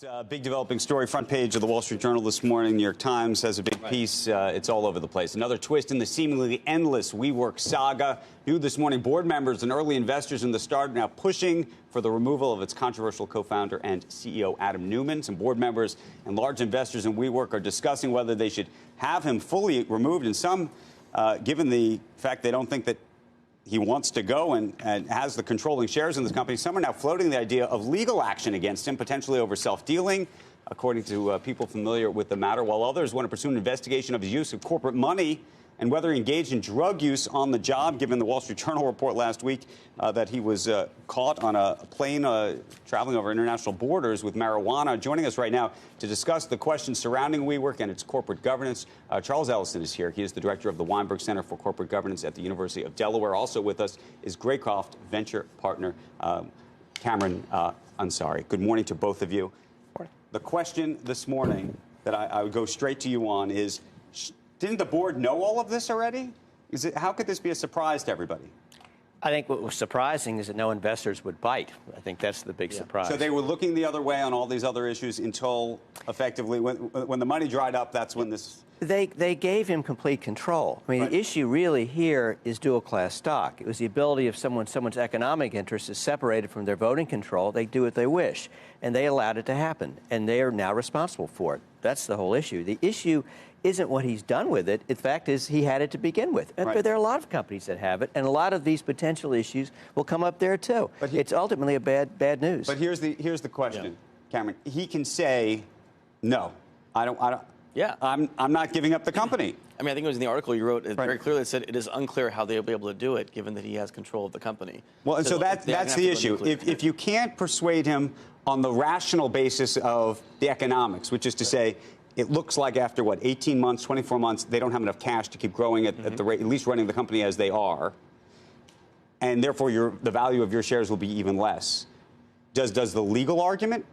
It's a big developing story, front page of the Wall Street Journal this morning. New York Times has a big piece. It's all over the place. Another twist in the seemingly endless WeWork saga. New this morning, board members and early investors in the start now pushing for the removal of its controversial co-founder and CEO Adam Neumann. Some board members and large investors in WeWork are discussing whether they should have him fully removed. And some, given the fact they don't think that he wants to go and has the controlling shares in this company, some are now floating the idea of legal action against him, potentially over self-dealing, according to people familiar with the matter, while others want to pursue an investigation of his use of corporate money and whether he engaged in drug use on the job, given the Wall Street Journal report last week that he was caught on a plane traveling over international borders with marijuana. Joining us right now to discuss the questions surrounding WeWork and its corporate governance, Charles Elson is here. He is the director of the Weinberg Center for Corporate Governance at the University of Delaware. Also with us is Greycroft Venture Partner Kamran Ansari. Good morning to both of you. The question this morning that I would go straight to you on is, didn't the board know all of this already? How could this be a surprise to everybody? I think what was surprising is that no investors would bite. I think that's the big surprise. So they were looking the other way on all these other issues until, effectively, when the money dried up, that's when this... They gave him complete control. I mean, The issue really here is dual-class stock. It was the ability of someone's economic interest is separated from their voting control. They do what they wish, and they allowed it to happen, and they are now responsible for it. That's the whole issue. The issue isn't what he's done with it. In fact, is he had it to begin with. But there are a lot of companies that have it, and a lot of these potential issues will come up there too. But it's ultimately a bad news. But here's the question, Cameron. He can say, no, I don't. Yeah, I'm not giving up the company. I mean, I think it was in the article you wrote. It very clearly said it is unclear how they'll be able to do it, given that he has control of the company. Well, and so that's the issue. If you can't persuade him on the rational basis of the economics, which is to say, it looks like after, 18 months, 24 months, they don't have enough cash to keep growing at the rate, at least running the company as they are, and therefore the value of your shares will be even less. Does the legal argument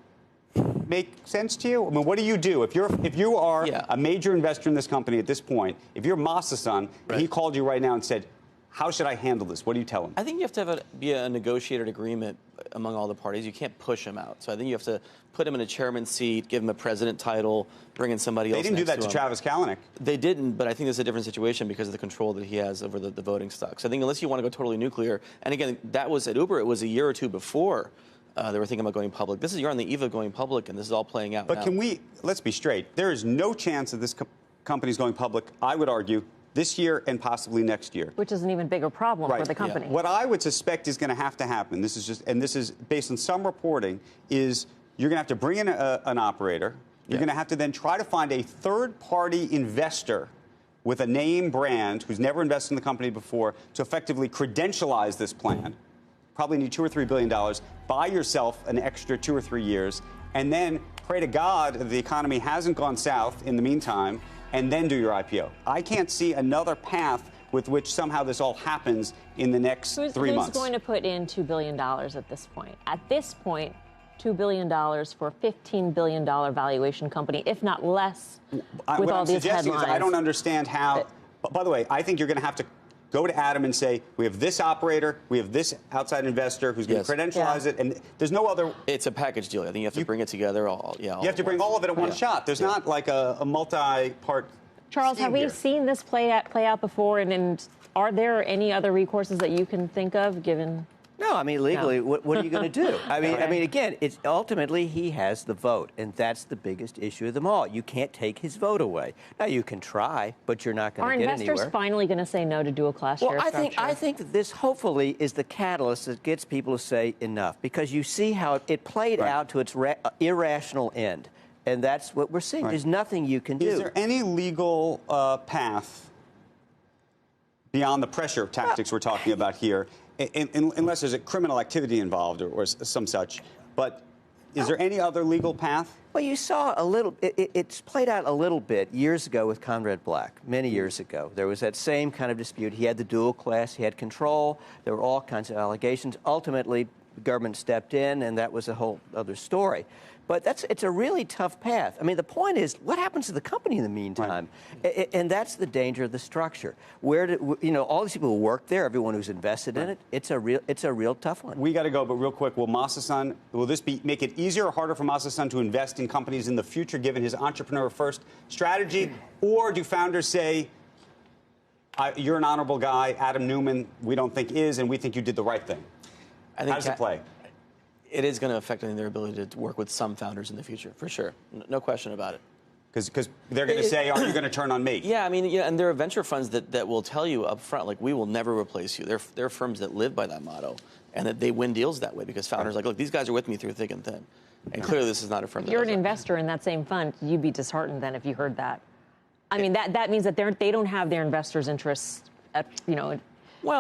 make sense to you? I mean, what do you do if you are a major investor in this company at this point? If you're Masa-san, and he called you right now and said, "How should I handle this?" What do you tell him? I think you have to be a negotiated agreement among all the parties. You can't push him out. So I think you have to put him in a chairman's seat, give him a president title, bring in somebody else. They didn't do that to Travis Kalanick. They didn't, but I think it's a different situation because of the control that he has over the voting stock. So I think unless you want to go totally nuclear, and again, that was at Uber. It was a year or two before they were thinking about going public. You're on the eve of going public, and this is all playing out now. But let's be straight. There is no chance that this company is going public, I would argue, this year and possibly next year. Which is an even bigger problem for the company. What I would suspect is going to have to happen, this is based on some reporting, is you're going to have to bring in an operator. You're going to have to then try to find a third-party investor with a name brand who's never invested in the company before to effectively credentialize this plan. Probably need $2 or $3 billion. Buy yourself an extra 2 or 3 years, and then pray to God the economy hasn't gone south in the meantime, and then do your IPO. I can't see another path with which somehow this all happens in the next 3 months. Who's going to put in $2 billion at this point? At this point, $2 billion for a $15 billion valuation company, if not less, with all these headlines. I don't understand how. By the way, I think you're going to have to go to Adam and say, we have this operator, we have this outside investor who's going to credentialize it, and there's no other... It's a package deal. I think you have to bring it together you have to bring all of it at one shot. There's not like a multi-part Charles, have we seen this play out before, and are there any other recourses that you can think of, given... No, I mean, legally, what are you going to do? I mean, again, it's ultimately he has the vote, and that's the biggest issue of them all. You can't take his vote away. Now, you can try, but you're not going to get anywhere. Are investors finally going to say no to dual-class share structure? I think that this, hopefully, is the catalyst that gets people to say enough, because you see how it played out to its irrational end, and that's what we're seeing. There's nothing you can do. Is there any legal path beyond the pressure tactics we're talking about here, unless there's a criminal activity involved or some such? But is there any other legal path? Well, you saw a little, it's played out a little bit years ago with Conrad Black, many years ago. There was that same kind of dispute. He had the dual class, he had control, there were all kinds of allegations. Ultimately, the government stepped in, and that was a whole other story. But it's a really tough path. I mean, the point is, what happens to the company in the meantime? Right. And that's the danger of the structure. All these people who work there, everyone who's invested in it, it's a real tough one. We got to go, but real quick, will this make it easier or harder for Masa-san to invest in companies in the future, given his entrepreneur-first strategy? Or do founders say, you're an honorable guy, Adam Neumann, we don't think is, and we think you did the right thing? How does it play? It is going to affect their ability to work with some founders in the future, for sure. No question about it. Because they're going to say, are you going to turn on me? Yeah, I mean, and there are venture funds that will tell you up front, like, we will never replace you. There are firms that live by that motto, and that they win deals that way because founders are like, look, these guys are with me through thick and thin. And clearly this is not a firm that You're an investor in that same fund. You'd be disheartened then if you heard that. I mean, that means that they don't have their investors' interests Well,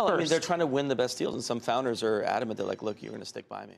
first. I mean, they're trying to win the best deals, and some founders are adamant. They're like, look, you're going to stick by me.